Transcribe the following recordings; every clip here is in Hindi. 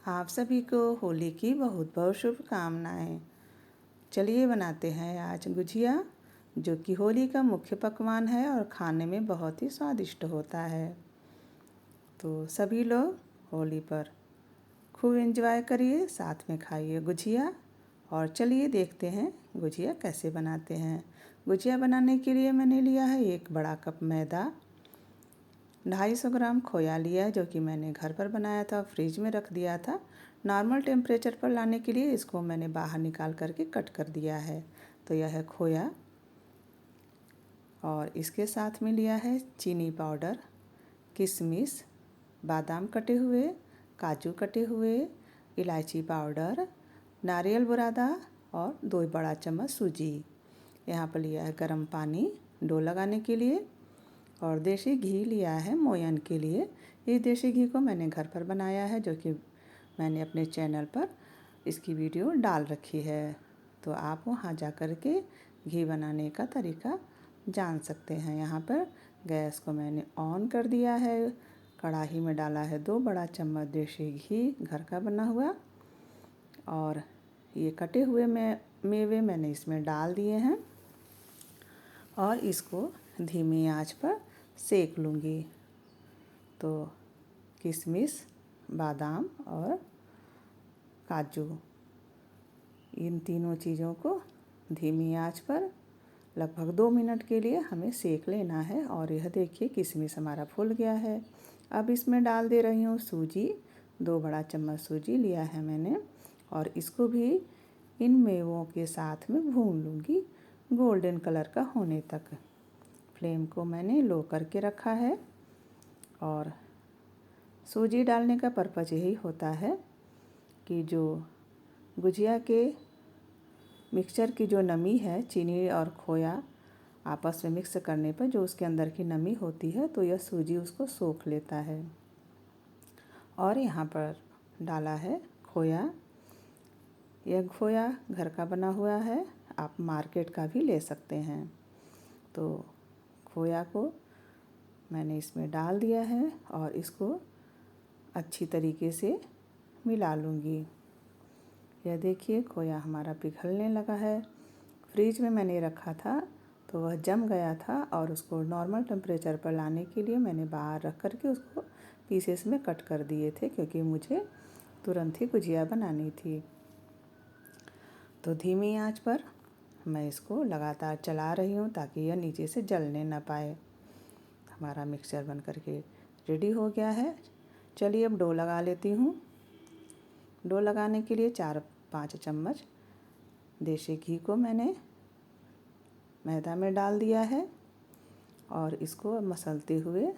आप सभी को होली की बहुत बहुत शुभकामनाएं। चलिए बनाते हैं आज गुजिया, जो कि होली का मुख्य पकवान है और खाने में बहुत ही स्वादिष्ट होता है। तो सभी लोग होली पर खूब एंजॉय करिए, साथ में खाइए गुजिया। और चलिए देखते हैं गुजिया कैसे बनाते हैं। गुजिया बनाने के लिए मैंने लिया है 1 बड़ा कप मैदा, 250 ग्राम खोया लिया है, जो कि मैंने घर पर बनाया था, फ्रिज में रख दिया था। नॉर्मल टेम्परेचर पर लाने के लिए इसको मैंने बाहर निकाल करके कट कर दिया है। तो यह है खोया। और इसके साथ में लिया है चीनी पाउडर, किशमिश, बादाम कटे हुए, काजू कटे हुए, इलायची पाउडर, नारियल बुरादा और 2 बड़ा चम्मच सूजी। यहाँ पर लिया है गर्म पानी डो लगाने के लिए, और देसी घी लिया है मोयन के लिए। इस देसी घी को मैंने घर पर बनाया है, जो कि मैंने अपने चैनल पर इसकी वीडियो डाल रखी है। तो आप वहाँ जा कर के घी बनाने का तरीका जान सकते हैं। यहाँ पर गैस को मैंने ऑन कर दिया है। कढ़ाई में डाला है 2 बड़ा चम्मच देसी घी घर का बना हुआ, और ये कटे हुए मेवे मैंने इसमें डाल दिए हैं और इसको धीमी आंच पर सेक लूँगी। तो किशमिश, बादाम और काजू, इन तीनों चीज़ों को धीमी आंच पर लगभग 2 मिनट के लिए हमें सेक लेना है। और यह देखिए किशमिश हमारा फूल गया है। अब इसमें डाल दे रही हूँ सूजी। 2 बड़ा चम्मच सूजी लिया है मैंने, और इसको भी इन मेवों के साथ में भून लूँगी गोल्डन कलर का होने तक। फ्लेम को मैंने लो करके रखा है। और सूजी डालने का पर्पज़ यही होता है कि जो गुजिया के मिक्सचर की जो नमी है, चीनी और खोया आपस में मिक्स करने पर जो उसके अंदर की नमी होती है, तो यह सूजी उसको सोख लेता है। और यहाँ पर डाला है खोया। यह खोया घर का बना हुआ है, आप मार्केट का भी ले सकते हैं। तो खोया को मैंने इसमें डाल दिया है और इसको अच्छी तरीके से मिला लूँगी। यह देखिए खोया हमारा पिघलने लगा है। फ्रिज में मैंने रखा था तो वह जम गया था, और उसको नॉर्मल टेम्परेचर पर लाने के लिए मैंने बाहर रख कर के उसको पीसेस में कट कर दिए थे, क्योंकि मुझे तुरंत ही गुजिया बनानी थी। तो धीमी आंच पर मैं इसको लगातार चला रही हूँ ताकि यह नीचे से जलने ना पाए। हमारा मिक्सचर बन करके रेडी हो गया है। चलिए अब डो लगा लेती हूँ। डो लगाने के लिए 4-5 चम्मच देसी घी को मैंने मैदा में डाल दिया है, और इसको मसलते हुए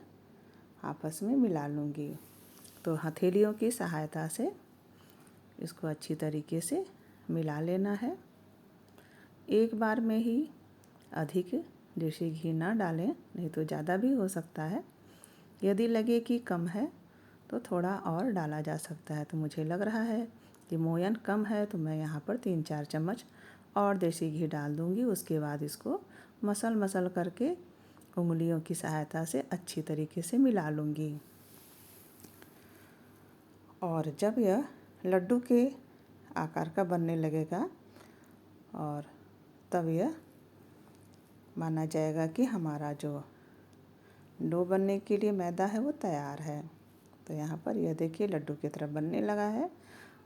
आपस में मिला लूँगी। तो हथेलियों की सहायता से इसको अच्छी तरीके से मिला लेना है। एक बार में ही अधिक देसी घी ना डालें, नहीं तो ज़्यादा भी हो सकता है। यदि लगे कि कम है तो थोड़ा और डाला जा सकता है। तो मुझे लग रहा है कि मोयन कम है, तो मैं यहाँ पर 3-4 चम्मच और देसी घी डाल दूँगी। उसके बाद इसको मसल करके उंगलियों की सहायता से अच्छी तरीके से मिला लूँगी। और जब यह लड्डू के आकार का बनने लगेगा, और तब यह माना जाएगा कि हमारा जो डो बनने के लिए मैदा है वो तैयार है। तो यहाँ पर यह देखिए लड्डू की तरह बनने लगा है।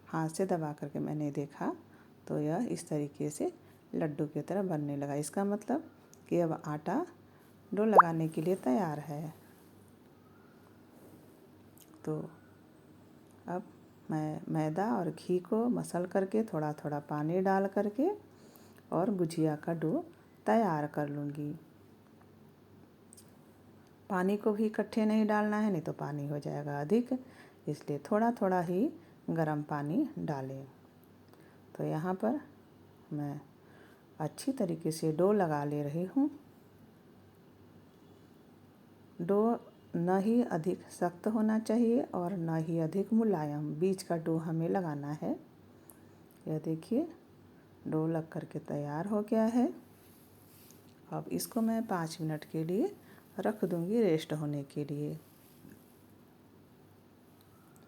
हाथ से दबा करके मैंने देखा तो यह इस तरीके से लड्डू की तरह बनने लगा। इसका मतलब कि अब आटा डो लगाने के लिए तैयार है। तो अब मैं मैदा और घी को मसल करके थोड़ा थोड़ा पानी डाल करके और गुजिया का डो तैयार कर लूँगी। पानी को भी इकट्ठे नहीं डालना है, नहीं तो पानी हो जाएगा अधिक, इसलिए थोड़ा थोड़ा ही गर्म पानी डालें। तो यहाँ पर मैं अच्छी तरीके से डो लगा ले रही हूँ। डो न ही अधिक सख्त होना चाहिए और न ही अधिक मुलायम, बीच का डो हमें लगाना है। यह देखिए डो लग करके तैयार हो गया है। अब इसको मैं 5 मिनट के लिए रख दूँगी रेस्ट होने के लिए।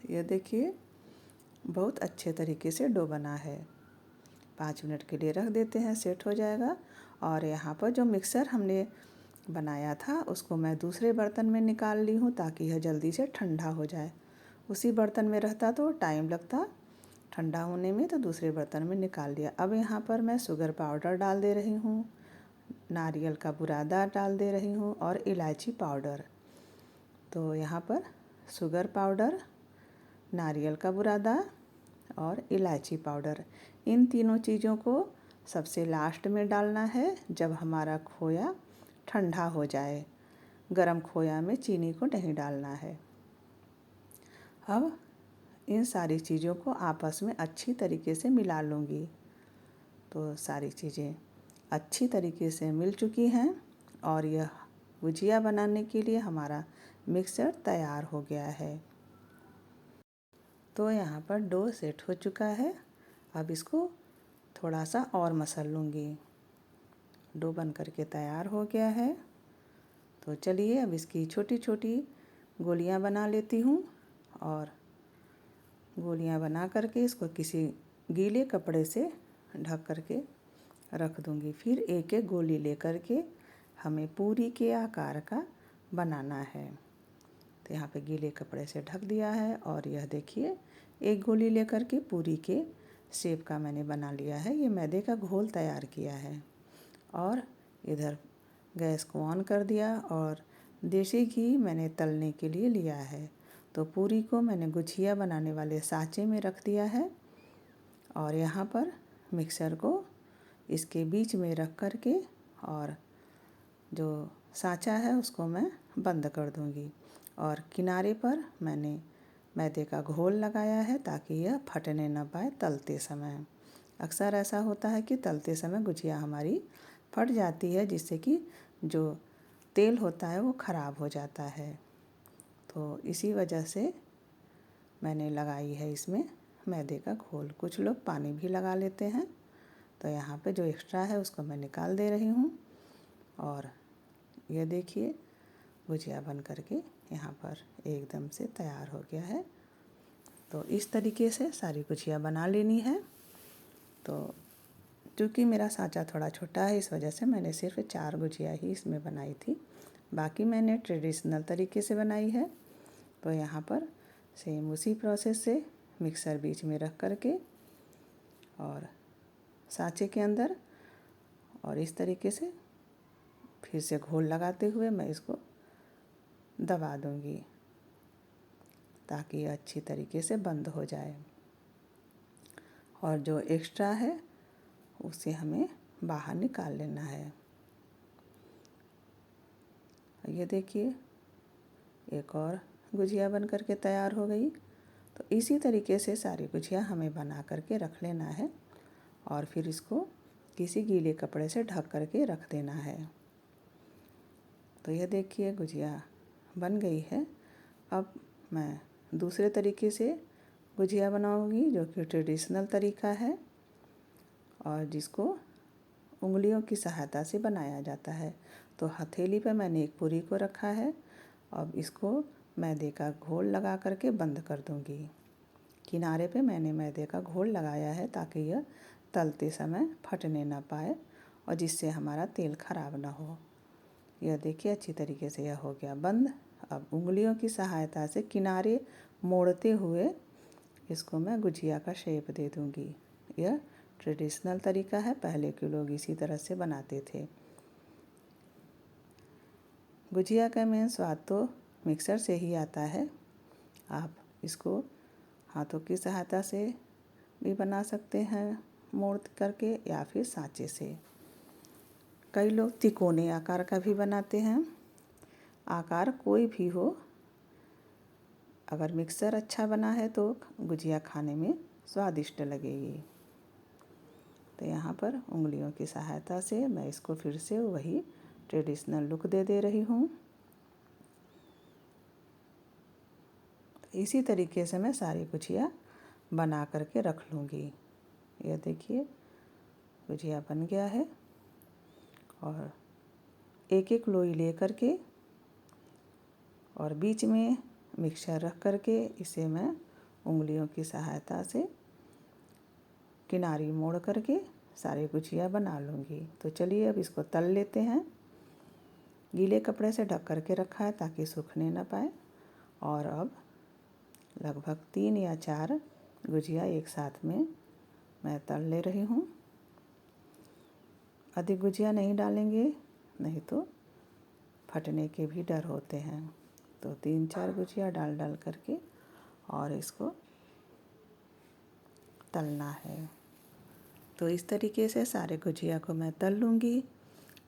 यह देखिए बहुत अच्छे तरीके से डो बना है। 5 मिनट के लिए रख देते हैं, सेट हो जाएगा। और यहाँ पर जो मिक्सर हमने बनाया था उसको मैं दूसरे बर्तन में निकाल ली हूँ ताकि यह जल्दी से ठंडा हो जाए। उसी बर्तन में रहता तो टाइम लगता ठंडा होने में, तो दूसरे बर्तन में निकाल लिया। अब यहाँ पर मैं शुगर पाउडर डाल दे रही हूँ, नारियल का बुरादा डाल दे रही हूँ और इलायची पाउडर। तो यहाँ पर शुगर पाउडर, नारियल का बुरादा और इलायची पाउडर, इन तीनों चीज़ों को सबसे लास्ट में डालना है जब हमारा खोया ठंडा हो जाए। गरम खोया में चीनी को नहीं डालना है। अब इन सारी चीज़ों को आपस में अच्छी तरीके से मिला लूँगी। तो सारी चीज़ें अच्छी तरीके से मिल चुकी हैं और यह गुजिया बनाने के लिए हमारा मिक्सर तैयार हो गया है। तो यहाँ पर डो सेट हो चुका है। अब इसको थोड़ा सा और मसल लूँगी। डो बन करके तैयार हो गया है। तो चलिए अब इसकी छोटी छोटी गोलियाँ बना लेती हूँ और गोलियाँ बना करके इसको किसी गीले कपड़े से ढक करके रख दूँगी। फिर एक एक गोली लेकर के हमें पूरी के आकार का बनाना है। तो यहाँ पे गीले कपड़े से ढक दिया है और यह देखिए एक गोली लेकर के पूरी के शेप का मैंने बना लिया है। ये मैदे का घोल तैयार किया है और इधर गैस को ऑन कर दिया और देसी घी मैंने तलने के लिए लिया है। तो पूरी को मैंने गुजिया बनाने वाले साँचे में रख दिया है और यहाँ पर मिक्सर को इसके बीच में रख कर के और जो साँचा है उसको मैं बंद कर दूँगी और किनारे पर मैंने मैदे का घोल लगाया है ताकि यह फटने न पाए तलते समय। अक्सर ऐसा होता है कि तलते समय गुजिया हमारी फट जाती है, जिससे कि जो तेल होता है वो ख़राब हो जाता है। तो इसी वजह से मैंने लगाई है इसमें मैदे का घोल। कुछ लोग पानी भी लगा लेते हैं। तो यहाँ पे जो एक्स्ट्रा है उसको मैं निकाल दे रही हूँ और ये देखिए गुजिया बन करके यहाँ पर एकदम से तैयार हो गया है। तो इस तरीके से सारी गुजिया बना लेनी है। तो क्योंकि मेरा साँचा थोड़ा छोटा है इस वजह से मैंने सिर्फ 4 गुजिया ही इसमें बनाई थी, बाकी मैंने ट्रेडिशनल तरीके से बनाई है। तो यहाँ पर सेम उसी प्रोसेस से मिक्सर बीच में रख करके और साँचे के अंदर और इस तरीके से फिर से घोल लगाते हुए मैं इसको दबा दूँगी ताकि ये अच्छी तरीके से बंद हो जाए और जो एक्स्ट्रा है उसे हमें बाहर निकाल लेना है। ये देखिए एक और गुजिया बन करके तैयार हो गई। तो इसी तरीके से सारी गुजिया हमें बना करके रख लेना है और फिर इसको किसी गीले कपड़े से ढक करके रख देना है। तो ये देखिए गुजिया बन गई है। अब मैं दूसरे तरीके से गुजिया बनाऊंगी जो कि ट्रेडिशनल तरीका है और जिसको उंगलियों की सहायता से बनाया जाता है। तो हथेली पर मैंने एक पूरी को रखा है। अब इसको मैदे का घोल लगा करके बंद कर दूंगी। किनारे पे मैंने मैदे का घोल लगाया है ताकि यह तलते समय फटने ना पाए और जिससे हमारा तेल खराब ना हो। यह देखिए अच्छी तरीके से यह हो गया बंद। अब उंगलियों की सहायता से किनारे मोड़ते हुए इसको मैं गुजिया का शेप दे दूंगी। यह ट्रेडिशनल तरीका है, पहले के लोग इसी तरह से बनाते थे। गुजिया का मेन स्वाद तो मिक्सर से ही आता है। आप इसको हाथों की सहायता से भी बना सकते हैं मोड़ करके या फिर साँचे से। कई लोग तिकोने आकार का भी बनाते हैं। आकार कोई भी हो, अगर मिक्सर अच्छा बना है तो गुजिया खाने में स्वादिष्ट लगेगी। तो यहाँ पर उंगलियों की सहायता से मैं इसको फिर से वही ट्रेडिशनल लुक दे रही हूँ। इसी तरीके से मैं सारी गुजिया बना करके रख लूँगी। यह देखिए गुजिया बन गया है और एक एक लोई ले करके और बीच में मिक्सर रख करके इसे मैं उंगलियों की सहायता से किनारी मोड़ करके सारी गुजिया बना लूँगी। तो चलिए अब इसको तल लेते हैं। गीले कपड़े से ढक करके रखा है ताकि सूखने ना पाए। और अब लगभग 3 या 4 गुजिया एक साथ में मैं तल ले रही हूँ। अधिक गुजिया नहीं डालेंगे, नहीं तो फटने के भी डर होते हैं। तो 3-4 गुजिया डाल करके और इसको तलना है। तो इस तरीके से सारे गुजिया को मैं तल लूँगी।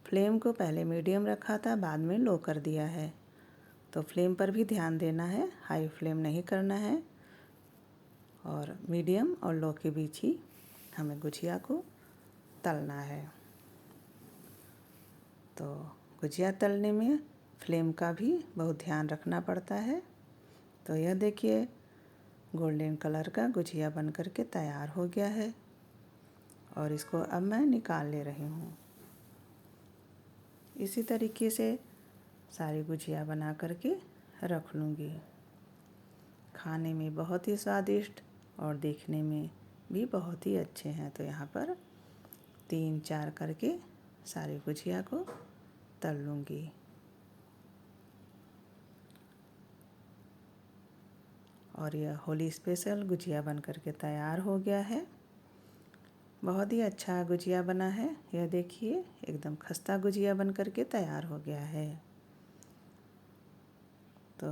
फ्लेम को पहले मीडियम रखा था, बाद में लो कर दिया है। तो फ्लेम पर भी ध्यान देना है, हाई फ्लेम नहीं करना है और मीडियम और लो के बीच ही हमें गुजिया को तलना है। तो गुजिया तलने में फ्लेम का भी बहुत ध्यान रखना पड़ता है। तो यह देखिए गोल्डन कलर का गुजिया बन करके तैयार हो गया है और इसको अब मैं निकाल ले रही हूँ। इसी तरीके से सारी गुजिया बना करके रख लूँगी। खाने में बहुत ही स्वादिष्ट और देखने में भी बहुत ही अच्छे हैं। तो यहाँ पर 3-4 करके सारी गुजिया को तल लूँगी। और यह होली स्पेशल गुजिया बन करके तैयार हो गया है। बहुत ही अच्छा गुजिया बना है। यह देखिए एकदम खस्ता गुजिया बन करके तैयार हो गया है। तो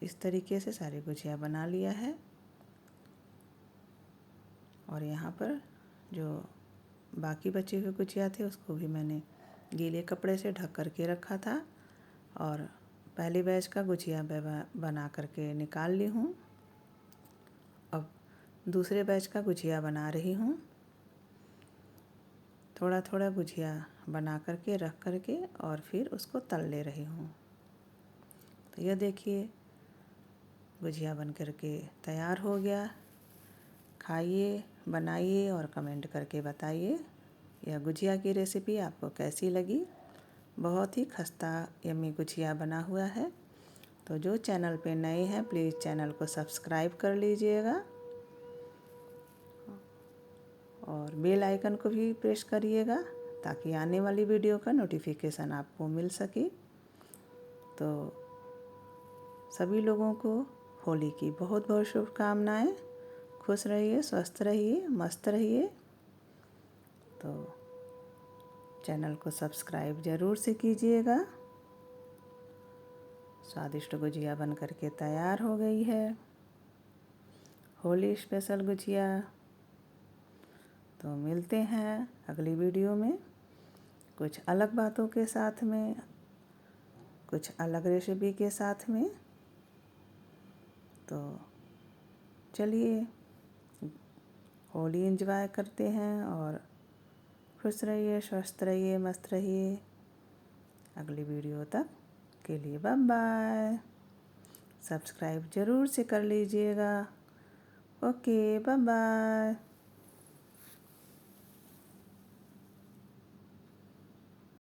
इस तरीके से सारी गुजिया बना लिया है। और यहाँ पर जो बाकी बचे हुए गुजिया थे उसको भी मैंने गीले कपड़े से ढक करके रखा था और पहले बैच का गुजिया बना करके निकाल ली हूँ। अब दूसरे बैच का गुजिया बना रही हूँ। थोड़ा थोड़ा गुजिया बना करके रख करके और फिर उसको तल ले रही हूँ। तो यह देखिए गुजिया बन करके तैयार हो गया। खाइए, बनाइए और कमेंट करके बताइए यह गुजिया की रेसिपी आपको कैसी लगी। बहुत ही खस्ता यम्मी गुजिया बना हुआ है। तो जो चैनल पे नए हैं प्लीज़ चैनल को सब्सक्राइब कर लीजिएगा और बेल आइकन को भी प्रेस करिएगा ताकि आने वाली वीडियो का नोटिफिकेशन आपको मिल सके। तो सभी लोगों को होली की बहुत बहुत शुभकामनाएं। खुश रहिए, स्वस्थ रहिए, मस्त रहिए। तो चैनल को सब्सक्राइब ज़रूर से कीजिएगा। स्वादिष्ट गुजिया बन करके तैयार हो गई है, होली स्पेशल गुजिया। तो मिलते हैं अगली वीडियो में कुछ अलग बातों के साथ में, कुछ अलग रेसिपी के साथ में। तो चलिए होली एंजॉय करते हैं और खुश रहिए, स्वस्थ रहिए, मस्त रहिए। अगली वीडियो तक के लिए बाय बाय। सब्सक्राइब ज़रूर से कर लीजिएगा। Okay, bye bye.